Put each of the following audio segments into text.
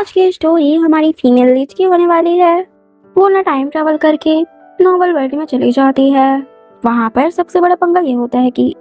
आज की स्टोरी हमारी फीमेल लीड की होने वाली है। वो ना टाइम ट्रेवल करके नॉवल वर्ल्ड में चली जाती है। वहाँ पर सबसे बड़ा पंगा ये होता है कि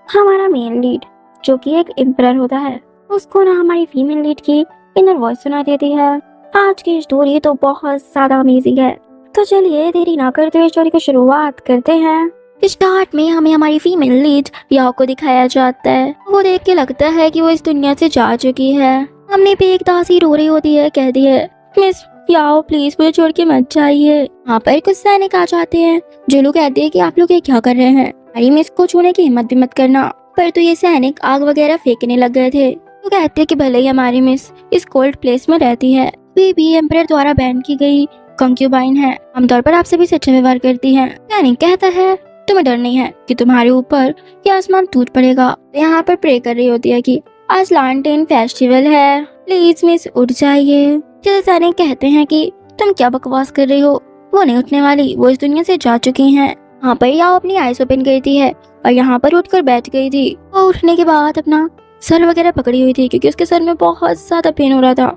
हमारा मेल लीड जो कि एक एम्परर होता है, उसको ना हमारी फीमेल लीड की इनर वॉइस सुना देती है। आज की स्टोरी तो बहुत ज्यादा अमेजिंग है, तो चलिए देरी ना करते हुए स्टोरी की शुरुआत करते हैं। स्टार्ट में हमें हमारी फीमेल लीड याओ को दिखाया जाता है। वो देख के लगता है कि वो इस दुनिया से जा चुकी है। हमने पे एक दासी रो रही होती है, कहती है मिस याओ प्लीज मुझे छोड़ के मत जाइए। यहाँ पर कुछ सैनिक आ जाते हैं जो लोग कहते हैं कि आप लोग ये क्या कर रहे हैं, हमारी मिस को छूने की हिम्मत भी मत करना। पर तो ये सैनिक आग वगैरह फेंकने लग गए थे। वो कहते हैं कि भले ही हमारी मिस इस कोल्ड प्लेस में रहती है, भी एम्परर द्वारा बैन की गई कंक्यूबाइन है, आमतौर पर आपसे भी अच्छा व्यवहार करती है। सैनिक कहता है तुम्हें डर नहीं है कि तुम्हारे ऊपर ये आसमान टूट पड़ेगा। यहाँ पर प्रे कर रही होती है कि आज लैंटेन फेस्टिवल है, प्लीज मिस उठ जाइए। सैनिक कहते हैं कि तुम क्या बकवास कर रही हो, वो नहीं उठने वाली, वो इस दुनिया से जा चुकी हैं। यहाँ पर याओ अपनी आईज ओपन करती है और यहाँ पर उठकर बैठ गई थी। वो उठने के बाद अपना सर वगैरह पकड़ी हुई थी क्योंकि उसके सर में बहुत ज्यादा पेन हो रहा था।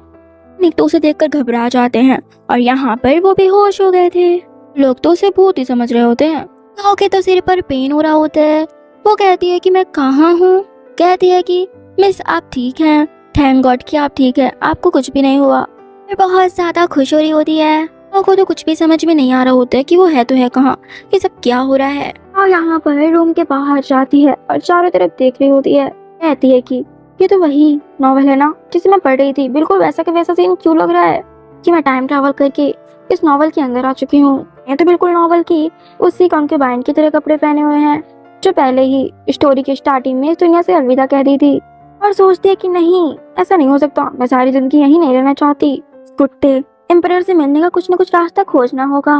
निक तो उसे देखकर घबरा जाते हैं और यहाँ पर वो बेहोश हो गए थे। लोग तो उसे भूत ही समझ रहे होते हैं। याओ के तो सिर पर पेन हो रहा होता है। वो कहती है कि मैं कहाँ हूँ। कहती है कि मिस आप ठीक हैं, थैंक गॉड कि आप ठीक है, आपको कुछ भी नहीं हुआ। फिर बहुत ज्यादा खुश हो रही होती है। याओ को तो कुछ भी समझ में नहीं आ रहा होता है कि वो है तो है कहाँ, ये सब क्या हो रहा है। और यहाँ पर रूम के बाहर जाती है और चारों तरफ देख रही होती है। कहती है कि ये तो वही नॉवल है ना जिसे मैं पढ़ रही थी, बिल्कुल वैसा का वैसा सीन क्यों लग रहा है कि मैं टाइम ट्रैवल करके इस नॉवल के अंदर आ चुकी हूँ। मैं तो बिल्कुल नॉवल की उसी कंक्यूबाइन की तरह कपड़े पहने हुए हैं जो पहले ही स्टोरी की स्टार्टिंग में इस दुनिया से अलविदा कह दी थी। और सोचती है कि नहीं ऐसा नहीं हो सकता, मैं सारी जिंदगी यहीं नहीं रहना चाहती। कुत्ते एम्परर से मिलने का कुछ न कुछ रास्ता खोजना होगा।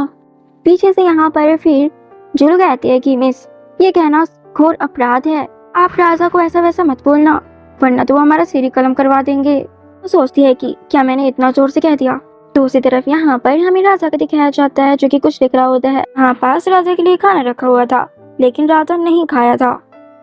पीछे से यहाँ पर फिर जुलू कहती है कि मिस ये कहना घोर अपराध है, आप राजा को ऐसा वैसा मत बोलना वरना तो हमारा सिर ही कलम करवा देंगे। तो सोचती है कि क्या मैंने इतना जोर से कह दिया। दूसरी तरफ यहाँ पर हमें राजा को दिखाया जाता है जो कि कुछ लिख रहा होता है। यहाँ पास राजा के लिए खाना रखा हुआ था लेकिन राजा नहीं खाया था।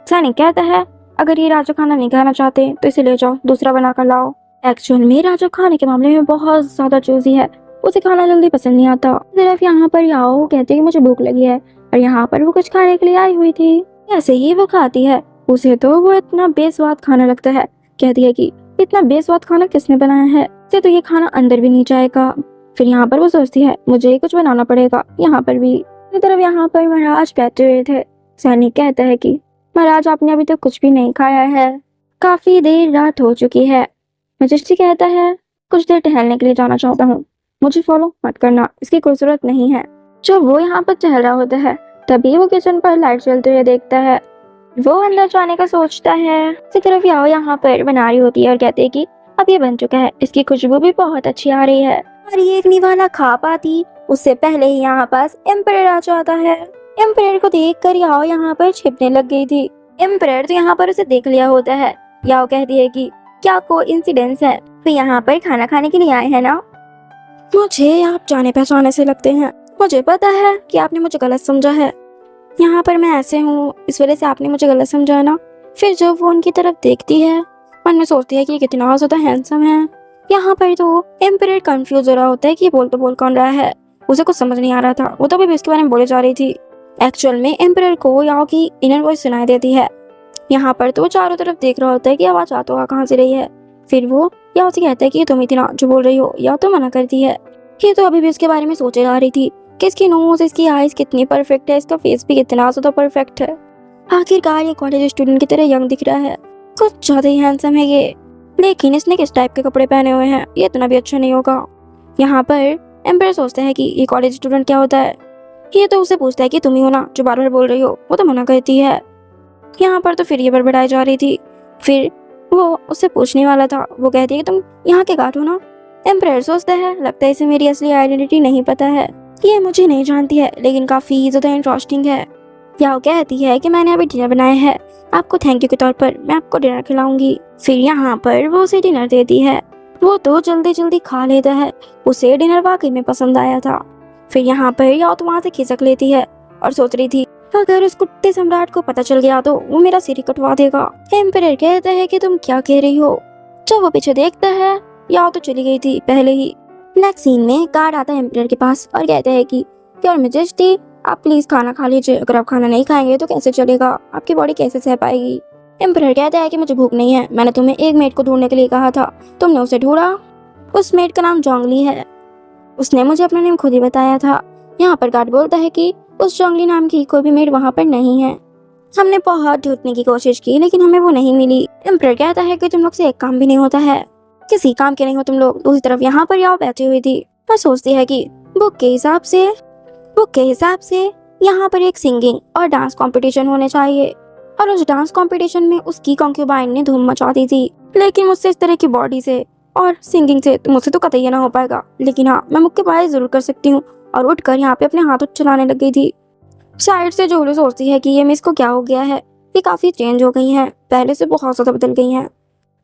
सैनिक कहता है अगर ये राजा खाना नहीं खाना चाहते तो इसे ले जाओ, दूसरा बना कर लाओ। एक्चुअल में राजा खाने के मामले में बहुत ज्यादा चूजी है, उसे खाना जल्दी पसंद नहीं आता। सिर्फ यहाँ पर याओ कहती है कि मुझे भूख लगी है और यहाँ पर वो कुछ खाने के लिए आई हुई थी। ऐसे ही वो खाती है, उसे तो वो इतना बेस्वाद खाना लगता है। कहती है कि इतना बेस्वाद खाना किसने बनाया है, इसे तो ये खाना अंदर भी नहीं जाएगा। फिर यहाँ पर वो सोचती है मुझे ही कुछ बनाना पड़ेगा। यहाँ पर भी तरफ यहाँ पर महाराज बैठे हुए थे। सैनिक कहता है कि महाराज आपने अभी तक कुछ भी नहीं खाया है, काफी देर रात हो चुकी है। मैजेस्टी कहता है कुछ देर टहलने के लिए जाना चाहता हूँ, मुझे फॉलो मत करना, इसकी कोई जरूरत नहीं है। जब वो यहाँ पर टहल रहा होता है तभी वो किचन पर लाइट जलते हुए देखता है। वो अंदर जाने का सोचता है। इसी तरफ याओ यहाँ पर बना रही होती है और कहते है कि अब ये बन चुका है, इसकी खुशबू भी बहुत अच्छी आ रही है। और ये एक निवाला खा पाती उससे पहले ही यहाँ पास एम्परर आ जाता है। एम्परर को देखकर याओ यहाँ पर छिपने लग गई थी। एम्परर तो यहाँ पर उसे देख लिया होता है। याओ कहती है कि क्या कोइंसिडेंस है, तो यहाँ पर खाना खाने के लिए आए हैं ना। मुझे आप जाने पहचाने से लगते हैं, मुझे पता है कि आपने मुझे गलत समझा है, यहाँ पर मैं ऐसे हूँ इस वजह से आपने मुझे गलत समझा ना। फिर जब वो उनकी तरफ देखती है मन में सोचती है कि ये कितना ज्यादा हैंडसम है। यहाँ पर तो एम्परर कंफ्यूज हो रहा होता है कि बोल तो बोल कौन रहा है, उसे कुछ समझ नहीं आ रहा था। वो तो अभी इसके बारे में बोले जा रही थी। एक्चुअल में एम्परर को याओ की इनर वॉइस सुनाई देती है। यहाँ पर तो चारों तरफ देख रहा होता है कि आवाज आता हुआ कहाँ से रही है। फिर वो याओ से कहता है कि तुम इतना जो बोल रही हो। याओ तो मना करती है। ये तो अभी भी इसके बारे में सोचे जा रही थी कि इसकी नोज, इसकी आईज कितनी परफेक्ट है, इसका फेस भी कितना ज्यादा परफेक्ट है। आखिरकार ये कॉलेज स्टूडेंट की तरह यंग दिख रहा है, कुछ ज्यादा ही हैंडसम है ये, लेकिन इसने किस टाइप के कपड़े पहने हुए हैं, ये इतना भी अच्छा नहीं होगा। यहाँ पर एम्परर सोचता है कि ये कॉलेज स्टूडेंट क्या होता है। ये तो उसे पूछता है कि तुम ही हो ना जो बार बार बोल रही हो। वो तो मना करती है। यहाँ पर तो फिर ये बड़बड़ाई जा रही थी। फिर वो उससे पूछने वाला था, वो कहती है कि तुम यहाँ के गार्ड हो ना। एम्परर सोचता है लगता है इसे मेरी असली आइडेंटिटी नहीं पता है, ये मुझे नहीं जानती है लेकिन काफी ज्यादा इंटरेस्टिंग है। याओ कहती है कि मैंने अभी डिनर बनाया है, आपको थैंक यू के तौर पर मैं आपको डिनर खिलाऊंगी। फिर यहाँ पर वो उसे डिनर देती है। वो तो जल्दी जल्दी खा लेता है, उसे डिनर वाकई में पसंद आया था। फिर यहाँ पर याओ तो वहाँ से खिसक लेती है और सोच रही थी अगर उस कुत्ते सम्राट को पता चल गया तो वो मेरा सिर ही कटवा देगा। एम्परर कहता है कि तुम क्या कह रही हो। जब वो पीछे देखता है याओ तो चली गई थी पहले ही। नेक्स्ट सीन में गार्ड आता है एम्परर के पास और कहता है कि योर मैजेस्टी, आप प्लीज खाना खा लीजिए। अगर आप खाना नहीं खाएंगे तो कैसे चलेगा, आपकी बॉडी कैसे सह पाएगी। एम्परर कहता है कि मुझे भूख नहीं है, मैंने तुम्हें एक मेड को ढूंढने के लिए कहा था, तुमने उसे ढूंढा। उस मेड का नाम जोंगली है, उसने मुझे अपना नेम खुद ही बताया था। यहाँ पर गार्ड बोलता है कि उस जोंगली नाम की कोई भी मेड वहाँ पर नहीं है, हमने बहुत ढूंढने की कोशिश की लेकिन हमें वो नहीं मिली। एम्परर कहता है कि तुम लोग से एक काम भी नहीं होता है, किसी काम के नहीं हो तुम लोग। दूसरी तरफ यहाँ पर याओ बैठी हुई थी और सोचती है कि बुक के हिसाब से यहाँ पर एक सिंगिंग और डांस कंपटीशन होने चाहिए, और उस डांस कंपटीशन में उसकी कॉन्क्यूबाइन ने धूम मचा दी थी। लेकिन मुझसे इस तरह की बॉडी से और सिंगिंग से मुझसे तो कतई ना हो पाएगा, लेकिन हाँ मैं मुक्केबाजी जरूर कर सकती हूँ। और उठकर यहाँ पे अपने हाथ चलाने लग गई थी। साइड से जोलू सोचती है कि ये मिस को क्या हो गया है, ये काफी चेंज हो गई हैं, पहले से बहुत ज्यादा बदल गई हैं।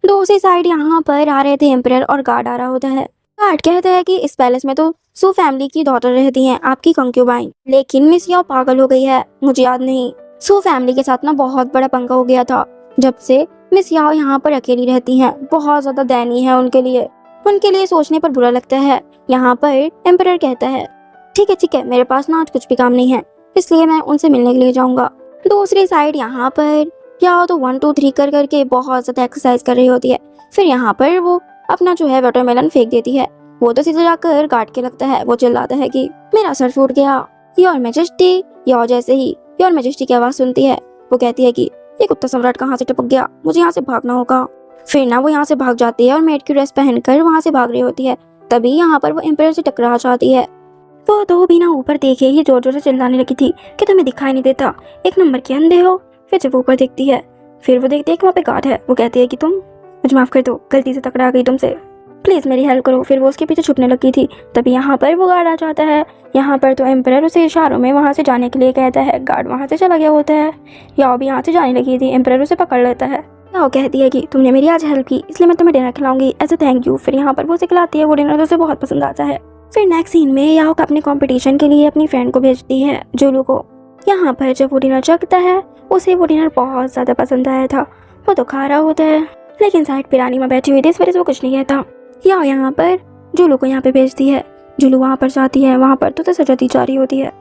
दूसरी साइड यहाँ पर आ रहे थे एम्परर और गार्ड आ रहा होता है। गार्ड कहता है कि इस पैलेस में तो सू फैमिली की डॉटर रहती हैं, आपकी कंक्यूबाइन, लेकिन मिस याओ पागल हो गई है, मुझे याद नहीं। सू फैमिली के साथ ना बहुत बड़ा पंगा हो गया था, जब से मिस याओ यहाँ पर अकेली रहती हैं, बहुत ज्यादा दयनीय है उनके लिए सोचने पर बुरा लगता है। यहाँ पर एम्परर कहता है ठीक है, मेरे पास ना आज कुछ भी काम नहीं है, इसलिए मैं उनसे मिलने के लिए जाऊंगा। दूसरी साइड यहाँ पर याओ तो 1 2 3 कर करके बहुत ज्यादा एक्सरसाइज कर रही होती है। फिर यहाँ पर वो अपना जो है वाटरमेलन फेंक देती है, वो तो सीधे जाकर गार्ड के लगता है। वो चिल्लाता है कि मेरा सर फूट गया। योर मैजेस्टी, याओ जैसे ही योर मैजेस्टी की आवाज सुनती है, वो कहती है कि ये कुत्ता सम्राट कहाँ से टपक गया, मुझे यहाँ से भागना होगा। फिर ना वो यहाँ से भाग जाती है और मेड की ड्रेस पहनकर वहाँ से भाग रही होती है। तभी यहाँ पर वो एम्परर से टकरा जाती है। वो तो बिना ऊपर देखे ही जोर जोर से चिल्लाने लगी थी कि तुम्हें दिखाई नहीं देता, एक नंबर के अंधे हो। फिर जब ऊपर देखती है, फिर वो देखती है कि वहाँ पे गार्ड है। वो कहती है कि तुम मुझे माफ कर दो, गलती से टकरा गई तुमसे, प्लीज मेरी हेल्प करो। फिर वो उसके पीछे छुपने लगी थी, तभी यहाँ पर वो गार्ड आ जाता है। यहाँ पर तो एम्परर उसे इशारों में वहाँ से जाने के लिए कहता है, गार्ड वहाँ से चला गया होता है। याओ भी यहाँ से जाने लगी थी, एम्परर उसे पकड़ लेता है। याओ कहती है कि तुमने मेरी आज हेल्प की, इसलिए मैं तुम्हें डिनर खिलाऊंगी एज ए थैंक यू। फिर यहाँ पर वो उसे खिलाती है, वो डिनर तो उसे बहुत पसंद आता है। फिर नेक्स्ट सीन में याओ अपने कंपटीशन के लिए अपनी फ्रेंड को भेजती है, जोलू को। यहाँ पर जब वो डिनर चखता है, उसे वो डिनर बहुत ज्यादा पसंद आया था। वो तो खा रहा होता है, लेकिन साइड पर रानी माँ बैठी हुई थी, इस वजह से वो कुछ नहीं कहता। याओ यहाँ पर जुलू को यहाँ पे भेजती है। जुलू वहाँ पर जाती है, वहाँ पर तो सजा दी जा रही होती है।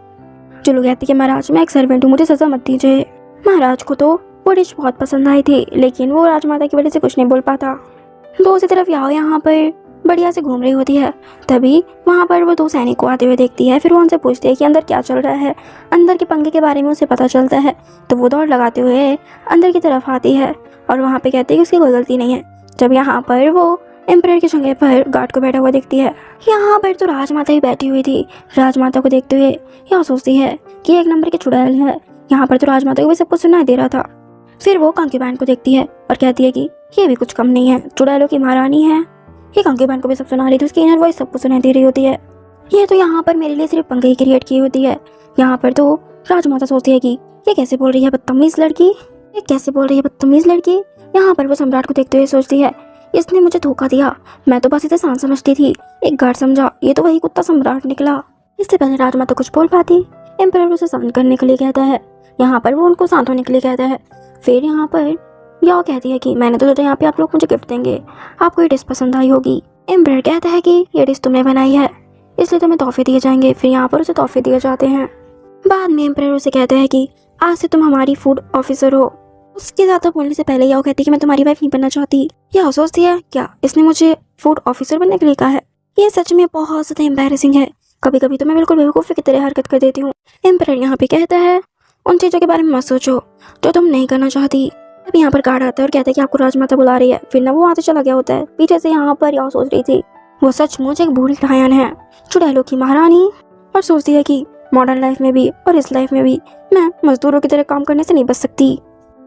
जुलू कहती है महाराज मैं एक सर्वेंट हूँ, मुझे सजा मत दीजिए। महाराज को तो वो डिश बहुत पसंद आई थी, लेकिन वो राजमाता की वजह से कुछ नहीं बोल पाता। दूसरी तरफ याओ यहाँ पर बढ़िया से घूम रही होती है, तभी वहाँ पर वो 2 सैनिक को आते हुए देखती है। फिर वो उनसे पूछती है कि अंदर क्या चल रहा है। अंदर के पंगे के बारे में उसे पता चलता है, तो वो दौड़ लगाते हुए अंदर की तरफ आती है और वहाँ पे कहती है कि उसकी कोई गलती नहीं है। जब यहाँ पर वो एम्परर की जगह पर गार्ड को बैठा हुआ देखती है, यहाँ पर तो राजमाता ही बैठी हुई थी। राजमाता को देखते हुए यह सोचती है कि एक नंबर की चुड़ैल है। यहाँ पर तो राजमाता को भी सब कुछ सुनाई दे रहा था। फिर वो कंक्यूबाइन को देखती है और कहती है कि ये भी कुछ कम नहीं है, चुड़ैलों की महारानी है। ये कंक्यूबाइन को भी सब सुना रही थी, उसकी इनर वॉइस सबको सुनाई दे रही होती है। ये तो यहाँ पर मेरे लिए सिर्फ पंगे ही क्रिएट की होती है। यहाँ पर तो राजमाता सोचती है कि ये कैसे बोल रही है बदतमीज लड़की, ये कैसे बोल रही है बदतमीज लड़की। यहाँ पर वो सम्राट को देखते हुए सोचती है इसने मुझे धोखा दिया, मैं तो बस इसे सांस समझती थी, एक गार्ड समझा, ये तो वही कुत्ता सम्राट निकला। इससे पहले राजमाता कुछ बोल पाती, एम्परर उसे शांत करने के लिए कहता है। यहाँ पर वो उनको शांत होने के लिए कहता है। फिर यहाँ पर याओ कहती है कि मैंने तो सोचा यहाँ पे आप लोग मुझे गिफ्ट देंगे, आपको ये डिश पसंद आई होगी। एम्परर कहता है कि ये डिश तुमने बनाई है, इसलिए तुम्हें तोहफे दिए जाएंगे। फिर यहाँ पर उसे तोहफे दिए जाते हैं। बाद में एम्परर उसे कहता है कि आज से तुम हमारी फूड ऑफिसर हो। उसके ज़्यादा बोलने से पहले याओ कहती है कि मैं तुम्हारी वाइफ नहीं बनना चाहती। याओ सोचती है क्या इसने मुझे फूड ऑफिसर बनने के लिए कहा है, ये सच में बहुत ज़्यादा एम्बैरेसिंग है। कभी कभी तो मैं बिल्कुल बेवकूफ़ी की तरह हरकत कर देती हूँ। एम्परर यहाँ पे कहता है उन चीज़ों के बारे में मत सोचो जो तुम नहीं करना चाहती। अब यहाँ पर गार्ड आता है और कहता है कि आपको राजमाता बुला रही है। फिर ना वो वहाँ से चला गया होता है। पीछे से यहाँ पर याओ सोच रही थी वो सचमुच एक भूल ठायन है, चुड़ैलों की महारानी, और सोचती है कि मॉडर्न लाइफ में भी और इस लाइफ में भी मैं मजदूरों की तरह काम करने से नहीं बच सकती।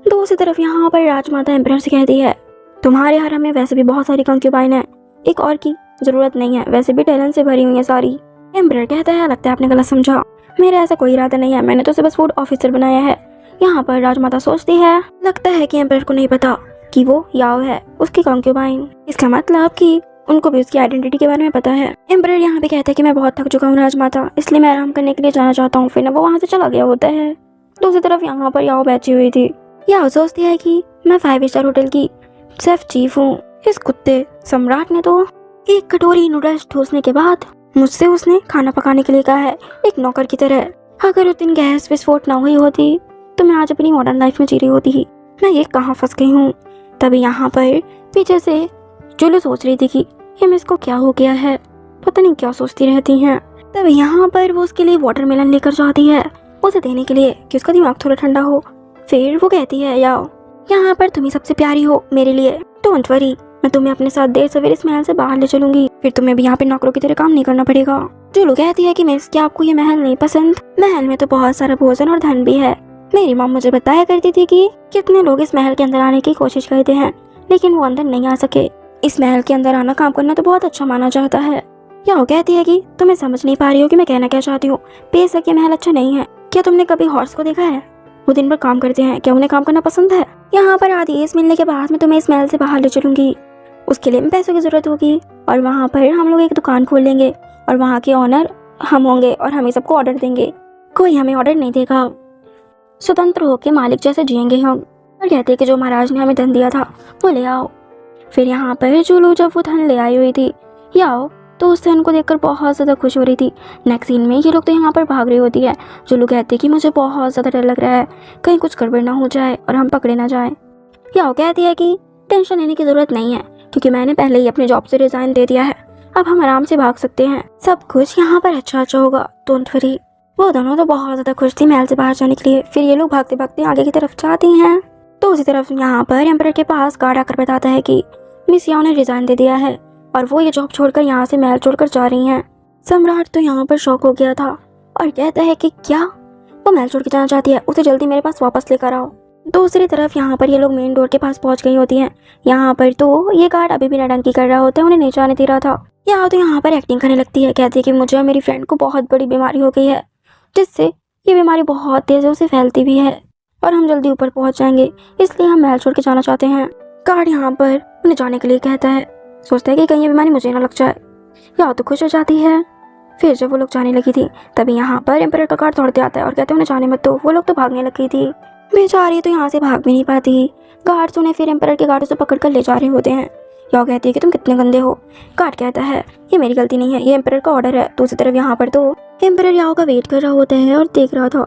दूसरी तरफ यहाँ पर राजमाता एम्परर से कहती है तुम्हारे हरम में वैसे भी बहुत सारी कंक्यूबाइन है, एक और की जरूरत नहीं है, वैसे भी टैलेंट से भरी हुई है सारी। एम्परर कहता है लगता है आपने गलत समझा, मेरा ऐसा कोई इरादा नहीं है, मैंने तो उसे बस फूड ऑफिसर बनाया है। यहाँ पर राजमाता सोचती है लगता है कि एम्परर को नहीं पता कि वो याओ है उसकी कंक्यूबाइन, इसका मतलब कि उनको भी उसकी आइडेंटिटी के बारे में पता है। एम्परर यहाँ पे कहता है कि मैं बहुत थक चुका हूँ राजमाता, इसलिए मैं आराम करने के लिए जाना चाहता हूँ। फिर ना वो वहाँ से चला गया होता है। दूसरी तरफ यहाँ पर याओ बैठी हुई थी। याओ सोचती है कि मैं 5 स्टार होटल की शेफ चीफ हूँ, इस कुत्ते सम्राट ने तो एक कटोरी नूडल्स ठूसने के बाद मुझसे उसने खाना पकाने के लिए कहा है, एक नौकर की तरह। अगर उस दिन गैस विस्फोट ना हुई होती तो मैं आज अपनी मॉडर्न लाइफ में जी रही होती। मैं ये कहाँ फंस गई हूँ। तभी यहाँ पर पीछे से जुलू सोच रही थी कि ये मिस को क्या हो गया है, पता नहीं क्या सोचती रहती हैं। तभी यहाँ पर वो उसके लिए वाटरमेलन लेकर जाती है उसे देने के लिए कि उसका दिमाग थोड़ा ठंडा हो। फिर वो कहती है, याओ यहाँ पर तुम ही सबसे प्यारी हो मेरे लिए, डोंट वरी, मैं तुम्हें अपने साथ देर सवेरे इस महल से बाहर ले चलूंगी, फिर तुम्हें भी यहाँ पे नौकरों की तरह काम नहीं करना पड़ेगा। जुलू कहती है कि मिस क्या आपको ये महल नहीं पसंद? महल में तो बहुत सारा भोजन और धन भी है। मेरी मॉम मुझे बताया करती थी कि कितने लोग इस महल के अंदर आने की कोशिश करते हैं लेकिन वो अंदर नहीं आ सके। इस महल के अंदर आना काम करना तो बहुत अच्छा माना जाता है। याओ कहती है कि तुम्हें समझ नहीं पा रही हो कि मैं कहना क्या चाहती हूँ। बेशक ये महल अच्छा नहीं है। क्या तुमने कभी हॉर्स को देखा है? वो दिन भर काम करते हैं, क्या उन्हें काम करना पसंद है? यहाँ पर आदेश मिलने के बाद मैं तुम्हें इस महल से बाहर ले चलूंगी। उसके लिए पैसों की जरूरत होगी और वहाँ पर हम लोग एक दुकान खोल लेंगे और वहाँ के ऑनर हम होंगे और हमें सबको ऑर्डर देंगे। कोई हमें ऑर्डर नहीं देगा। स्वतंत्र होकर मालिक जैसे जिएंगे हम। और कहते कि जो महाराज ने हमें धन दिया था वो ले आओ। फिर यहाँ पर जुलू जब वो धन ले आई हुई थी याओ तो उस धन को देखकर बहुत ज़्यादा खुश हो रही थी। नेक्स्ट सीन में ये लोग तो यहाँ पर भाग रही होती है। जुलू कहती कि मुझे बहुत ज़्यादा डर लग रहा है, कहीं कुछ गड़बड़ ना हो जाए और हम पकड़े ना जाए। याओ कहती है कि टेंशन लेने की ज़रूरत नहीं है क्योंकि मैंने पहले ही अपने जॉब से रिजाइन दे दिया है, अब हम आराम से भाग सकते हैं, सब कुछ यहाँ पर अच्छा होगा, डोंट वरी। वो दोनों तो बहुत ज़्यादा खुश थी महल से बाहर जाने के लिए। फिर ये लोग भागते भागते आगे की तरफ जाती हैं तो उसी तरफ यहाँ पर एम्परर के पास गार्ड आकर बताता है कि मिस याओ ने रिजाइन दे दिया है और वो ये जॉब छोड़कर यहाँ से महल छोड़कर जा रही हैं। सम्राट तो यहाँ पर शॉक हो गया था और कहता है कि क्या वो महल छोड़ के जाना चाहती है, उसे जल्दी मेरे पास वापस लेकर आओ। दूसरी तरफ यहाँ पर ये लोग मेन डोर के पास पहुँच गई होती हैं। यहाँ पर तो ये गार्ड अभी भी नौटंकी कर रहा होता है, उन्हें नहीं जाने दे रहा था। यहाँ तो यहाँ पर एक्टिंग करने लगती है, कहती है कि मुझे और मेरी फ्रेंड को बहुत बड़ी बीमारी हो गई है जिससे ये बीमारी बहुत तेज़ी से फैलती भी है और हम जल्दी ऊपर पहुँच जाएंगे, इसलिए हम महल छोड़ के जाना चाहते हैं। गार्ड यहाँ पर उन्हें जाने के लिए कहता है, सोचता है कि कहीं ये बीमारी मुझे ना लग जाए। या तो खुश हो जाती है। फिर जब वो लोग जाने लगी थी तभी यहाँ पर एम्परर का गार्ड दौड़ते आता है और कहते हैं उन्हें जाने मत दो। वो लोग तो भागने लगी थी, बेचारी तो यहाँ से भाग भी नहीं पाती। गार्ड्स उन्हें फिर एम्परर के गार्ड से पकड़ कर ले जा रहे होते हैं। या कहती है कि तुम कितने गंदे हो। गार्ड कहता है ये मेरी गलती नहीं है, ये एम्परर का ऑर्डर है। दूसरी तरफ यहाँ पर तो एम्परर याओ का वेट कर रहा होता है और देख रहा था।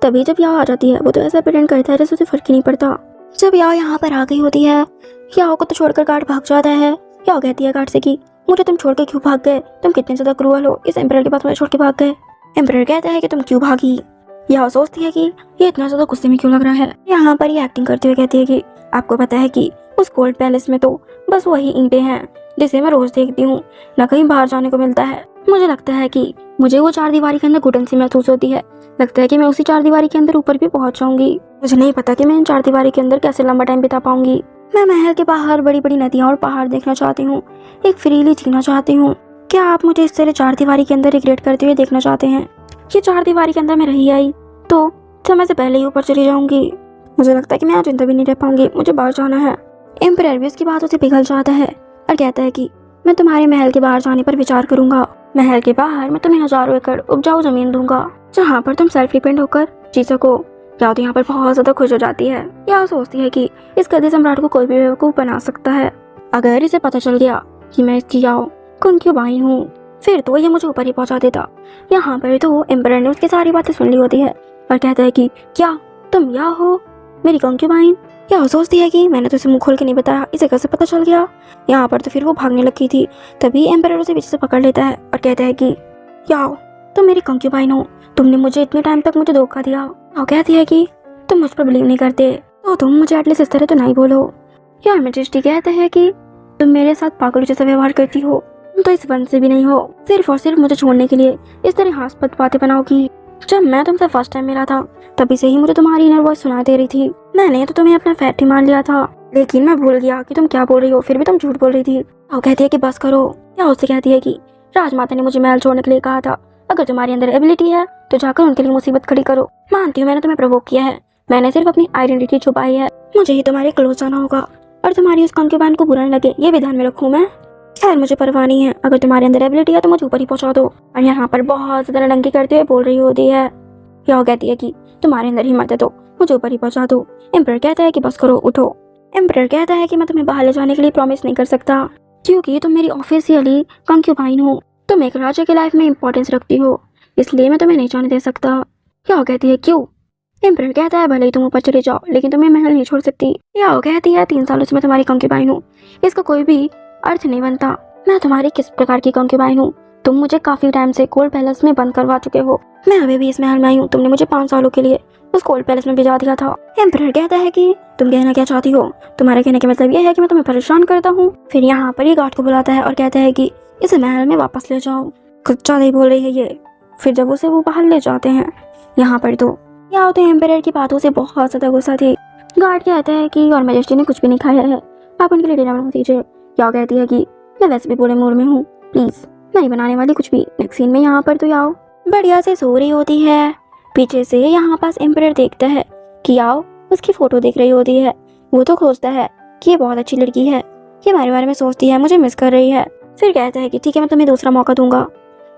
तभी जब याओ आ जाती है वो तो ऐसा प्रेटेंड करता है जैसे उसे फर्क ही नहीं पड़ता। जब याओ यहाँ पर आ गई होती है याओ को तो छोड़कर गार्ड भाग जाता है। याओ कहती है गार्ड से कि मुझे तुम छोड़ के क्यों भाग गए, तुम कितने ज्यादा क्रूअल हो, इस एम्परर के पास मुझे छोड़ के भाग गए। एम्परर कहता है कि तुम क्यों भागी। याओ सोचती है कि ये इतना ज्यादा गुस्से में क्यों लग रहा है। यहाँ पर ये एक्टिंग करते हुए कहती है कि आपको पता है कि उस गोल्ड पैलेस में तो बस वही ईंटें हैं जिसे मैं रोज देखती हूँ, न कहीं बाहर जाने को मिलता है। मुझे लगता है कि मुझे वो चार दीवारी के अंदर घुटन सी महसूस होती है, लगता है कि मैं उसी चार दीवारी के अंदर ऊपर भी पहुंच जाऊंगी। मुझे नहीं पता कि मैं इन चार दीवारी के अंदर कैसे लंबा टाइम बिता पाऊंगी। मैं महल के बाहर बड़ी बड़ी नदियाँ और पहाड़ देखना चाहती हूँ, एक फ्रीली जीना चाहती हूँ। क्या आप मुझे इस तरह चार दीवारी के अंदर रिग्रेट करते हुए देखना चाहते हैं? ये चार दीवारी के अंदर मैं रही आई तो समय से पहले ही ऊपर चली जाऊंगी। मुझे लगता है कि मैं आज जिंदा भी नहीं रह पाऊंगी, मुझे बाहर जाना है। एम्परर भी उसकी बातों से पिघल जाता है और कहता है कि मैं तुम्हारे महल के बाहर जाने पर विचार करूंगा। महल के बाहर मैं तुम्हें 1000 एकड़ उपजाऊ जमीन दूंगा जहाँ पर तुम सेल्फ डिपेंड होकर जी सको। याओ तो यहाँ पर बहुत ज्यादा खुश हो जाती है। याओ सोचती है कि इस गधे सम्राट को कोई भी बेवकूफ बना सकता है। अगर इसे पता चल गया कि मैं इसकी याओ कंक्यूबाइन हूँ फिर तो ये मुझे ऊपर ही पहुंचा देता। यहाँ पर तो एम्परर ने उसकी सारी बातें सुन ली होती है और कहता है कि क्या तुम याओ हो मेरी कंक्यूबाइन। याओ सोचती है कि मैंने तो इसे मुंह खोल के नहीं बताया, इसे कैसे पता चल गया। यहाँ पर तो फिर वो भागने लगी थी। तभी एम्परर उसे पीछे से पकड़ लेता है और कहता है कि याओ तुम मेरी कंक्यूबाइन हो, तुमने मुझे इतने टाइम तक मुझे धोखा दिया। याओ कहती है कि तुम मुझ पर बिलीव नहीं करते तो तुम मुझे एटलीस्ट इस तरह तो नहीं बोलो। यार मैजेस्टी कहता है कि तुम मेरे साथ पागलों जैसा व्यवहार करती हो, तुम तो इस वन से भी नहीं हो, सिर्फ और सिर्फ मुझे छोड़ने के लिए इस तरह हास्पद बातें बनाओगी। जब मैं तुमसे फर्स्ट टाइम मिला था तभी से ही मुझे तुम्हारी इनर वॉइस सुनाई दे रही थी। मैंने तो तुम्हें अपना फैट ही मान लिया था लेकिन मैं भूल गया कि तुम क्या बोल रही हो, फिर भी तुम झूठ बोल रही थी। याओ कहती है कि बस करो। याओ उससे कहती है कि राजमाता ने मुझे महल छोड़ने के लिए कहा था, अगर तुम्हारे अंदर एबिलिटी है तो जाकर उनके लिए मुसीबत खड़ी करो। मानती हूँ मैंने तुम्हें प्रोवोक किया है, मैंने सिर्फ अपनी आइडेंटिटी छुपाई है। मुझे ही तुम्हारे क्लोज जाना होगा और तुम्हारी उस कंक्यूबाइन को बुरा न लगे ये भी ध्यान में रखूँ मैं। खैर मुझे परवाह नहीं है, अगर तुम्हारे अंदर एबिलिटी है तो मुझे ऊपर ही पहुंचा दो। और यहाँ पर बहुत ज्यादा नडंकी करते हुए बोल रही होती है। याओ कहती है कि तुम्हारे अंदर हिम्मत है तो मुझे ऊपर ही पहुंचा दो। एम्परर कहता है कि बस करो उठो। एम्परर कहता है कि मैं तुम्हें बाहर ले जाने के लिए प्रॉमिस नहीं कर सकता क्योंकि तुम मेरी ऑफिशियली कंक्यूबाइन हो, तुम एक राजा की लाइफ में इंपॉर्टेंस रखती हो, इसलिए मैं तुम्हें नहीं जाने दे सकता। याओ कहती है क्यों? एम्परर कहता है भले ही तुम ऊपर चले जाओ लेकिन तुम्हें महल नहीं छोड़ सकती। याओ कहती है 3 सालों से मैं तुम्हारी कंक्यूबाइन हूँ, इसका कोई भी अर्थ नहीं बनता। मैं तुम्हारी किस प्रकार की कंक्यूबाइन हूँ? तुम मुझे काफी टाइम से कोल्ड पैलेस में बंद करवा चुके हो, मैं अभी भी इस महल में आई हूँ। तुमने मुझे 5 सालों के लिए उस कोल्ड पैलेस में भिजा दिया था। एम्परर कहता है कि तुम कहना क्या चाहती हो? तुम्हारे कहने का मतलब यह है कि मैं तुम्हें परेशान करता हूँ। फिर यहाँ पर ये गार्ड को बुलाता है और कहता है कि इसे महल में वापस ले जाओ। कुछ ज्यादा ही बोल रही है ये। फिर जब उसे वो बाहर ले जाते हैं, यहाँ पर तो याओ तो एम्परर की बातों से बहुत ज्यादा गुस्सा थी। गार्ड कहता है कि और मैजेस्टी ने कुछ भी नहीं खाया है, आप उनके लिए डिनर बना दीजिए। याओ कहती है कि मैं वैसे भी पूरे मूड में हूँ, प्लीज मैं नहीं बनाने वाली कुछ भी। नेक्स्ट सीन में यहाँ पर तो याओ बढ़िया से सो रही होती है। पीछे से यहाँ पास एम्परर देखता है कि याओ उसकी फोटो देख रही होती है। वो तो खोजता है कि ये बहुत अच्छी लड़की है, ये हमारे बारे में सोचती है, मुझे मिस कर रही है। फिर कहता है कि ठीक है मैं तुम्हें दूसरा मौका दूंगा,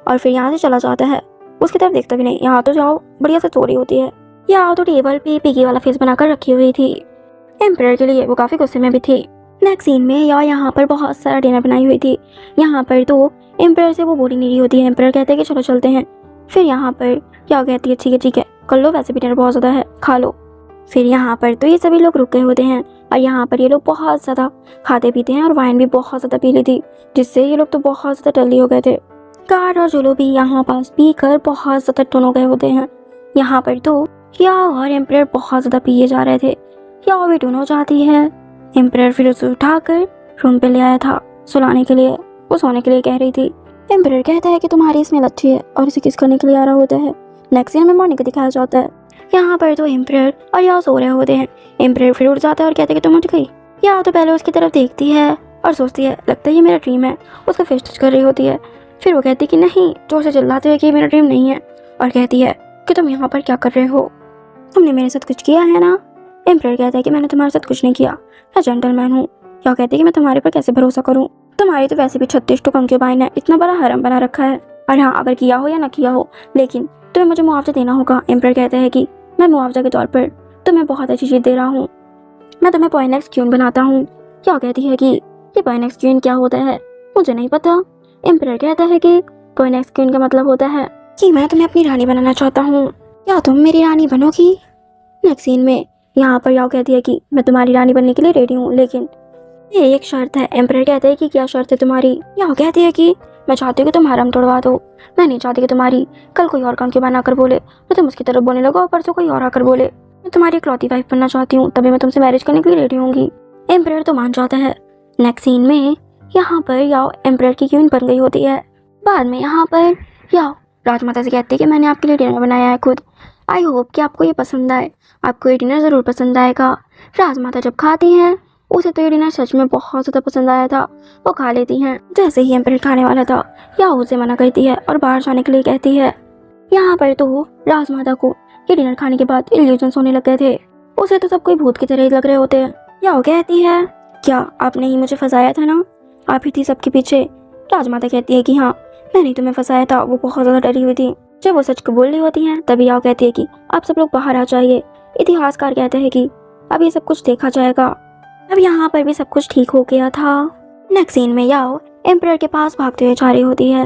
और फिर यहाँ से चला जाता है। उसकी तरफ देखता भी नहीं। यहाँ तो जाओ बढ़िया से सो रही होती है। याओ तो टेबल पे पिगी वाला फेस बनाकर रखी हुई थी। एम्परर के लिए वो काफी गुस्से में भी थी। नेक्स्ट सीन में याओ यहाँ पर बहुत सारा डिनर बनाई हुई थी। यहाँ पर तो एम्परर से वो बोली नहीं रही होती है। एम्परर कहते हैं कि चलो चलते हैं। फिर यहाँ पर याओ कहती है ठीक है कर लो, वैसे भी डिनर बहुत ज़्यादा है, खा लो। फिर यहाँ पर तो ये सभी लोग रुके होते हैं और यहाँ पर ये लोग बहुत ज़्यादा खाते पीते हैं और वाइन भी बहुत ज़्यादा पी ली थी, जिससे ये लोग तो बहुत ज़्यादा टल्ली हो गए थे। गार्ड और जोलो भी यहाँ पास पी कर बहुत ज़्यादा टोन हो गए होते हैं। यहाँ पर तो याओ और एम्परर बहुत ज़्यादा पिए जा रहे थे। याओ भी टोन हो जाती है। एम्परर फिर उसे उठाकर रूम पे ले आया था सुलाने के लिए, वो सोने के लिए कह रही थी। एम्परर कहता है कि तुम्हारी स्मेल अच्छी है और इसे किस करने के लिए आ रहा होता है। नेक्स्ट सीन में मॉर्निंग को दिखाया जाता है। यहाँ पर तो एम्परर और याओ सो रहे होते हैं। एम्परर फिर उठ जाता है और कहते हैं कि तुम उठ गई। याओ तो पहले उसकी तरफ देखती है और सोचती है लगता है ये मेरा ड्रीम है, उसका फेस टच कर रही होती है। फिर वो कहती है कि नहीं, जोर से चिल्लाते हुए कि ये मेरा ड्रीम नहीं है, और कहती है कि तुम यहाँ पर क्या कर रहे हो, तुमने मेरे साथ कुछ किया है ना। एम्परर कहता है कि मैंने तुम्हारे साथ कुछ नहीं किया, मैं जेंटलमैन हूँ। याओ कहती है कि मैं तुम्हारे पर कैसे भरोसा करूँ, तुम्हारी तो वैसे भी 36 तो कंक्यूबाइन है, इतना बड़ा हरम बना रखा है, और हाँ अगर किया हो या ना किया हो लेकिन तुम्हें मुझे मुआवजा देना होगा। एम्परर कहता है कि मैं मुआवजा के तौर पर तुम्हें बहुत अच्छी चीज़ दे रहा हूँ, मैं तुम्हें पॉइनेक्स क्वीन बनाता हूँ। याओ कहती है कि ये पॉइनेक्स क्वीन क्या होता है, मुझे नहीं पता। एम्परर कहता है कि पॉइनेक्स क्वीन का मतलब होता है कि मैं तुम्हें अपनी रानी बनाना चाहता हूँ, क्या तुम मेरी रानी बनोगी। नेक्स्ट सीन में यहाँ पर याओ कहती है कि मैं तुम्हारी रानी बनने के लिए रेडी हूँ, लेकिन ये एक शर्त है। एम्परर कहते हैं कि क्या शर्त है तुम्हारी। याओ कहती है कि मैं चाहती हूँ कि तुम हरम तोड़वा दो, मैं नहीं चाहती कि तुम्हारी कल कोई और कंक्यूबाइन आकर बोले तो तुम उसकी तरफ बोलने लगो और परसों कोई और आकर बोले। मैं तुम्हारी इकलौती वाइफ बनना चाहती हूँ, तभी मैं तुमसे मैरिज करने के लिए रेडी होंगी। एम्परर तो मान जाता है। नेक्स्ट सीन में यहाँ पर याओ एम्परर की क्वीन बन गई होती है। बाद में यहाँ पर याओ राजमाता से कहती है कि मैंने आपके लिए डिनर बनाया है खुद, आई होप कि आपको ये पसंद आए, आपको ये डिनर ज़रूर पसंद आएगा। राजमाता जब खाती हैं उसे तो ये डिनर सच में बहुत ज़्यादा पसंद आया था, वो खा लेती हैं। जैसे ही एम्परर खाने वाला था याओ उसे मना करती है और बाहर जाने के लिए कहती है। यहाँ पर तो राजमाता को ये डिनर खाने के बाद इल्यूजन्स होने लग गए थे, उसे तो सब कोई भूत की तरह ही लग रहे होते हैं। याओ कहती है क्या आपने ही मुझे फंसाया था ना, आप ही थी सबके पीछे। राजमाता कहती है कि हाँ मैंने तुम्हें फंसाया था। वो बहुत ज़्यादा डरी हुई थी। जब वो सच को बोल रही होती हैं तभी याओ कहती है कि आप सब लोग बाहर आ जाइए। इतिहासकार कहते हैं कि अब ये सब कुछ देखा जाएगा। अब यहाँ पर भी सब कुछ ठीक हो गया था। नेक्स्ट सीन में याओ एम्परर के पास भागते हुए जा रही होती है,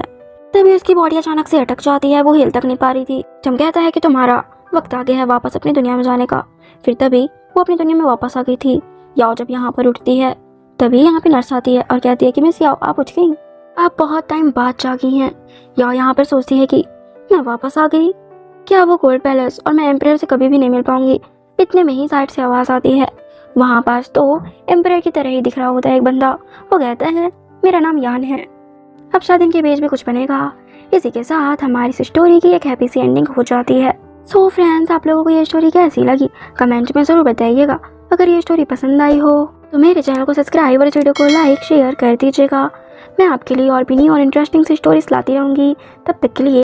तभी उसकी बॉडी अचानक से अटक जाती है, वो हिल तक नहीं पा रही थी। जम कहता है कि तुम्हारा वक्त आ गया है वापस अपनी दुनिया में जाने का। फिर तभी वो अपनी दुनिया में वापस आ गई थी। याओ जब यहाँ पर उठती है तभी यहाँ पे नर्स आती है और कहती है कि मिस याओ आप उठ गई, आप बहुत टाइम बाद जागी हैं। याओ यहाँ पर सोचती है कि मैं वापस आ गई, क्या वो गोल्ड पैलेस और मैं एम्परर से कभी भी नहीं मिल पाऊंगी। इतने में ही साइड से आवाज़ आती है। वहाँ पास तो एम्परर की तरह ही दिख रहा होता है एक बंदा, वो कहता है मेरा नाम यान है। अब शायद इनके बीच में कुछ बनेगा। इसी के साथ हमारी इस स्टोरी की एक हैप्पी सी एंडिंग हो जाती है। सो फ्रेंड्स, आप लोगों को ये स्टोरी कैसी लगी कमेंट में ज़रूर बताइएगा। अगर ये स्टोरी पसंद आई हो तो मेरे चैनल को सब्सक्राइब और इस वीडियो को लाइक शेयर कर दीजिएगा। मैं आपके लिए और भी न्यू और इंटरेस्टिंग सी स्टोरीज लाती रहूँगी। तब तक के लिए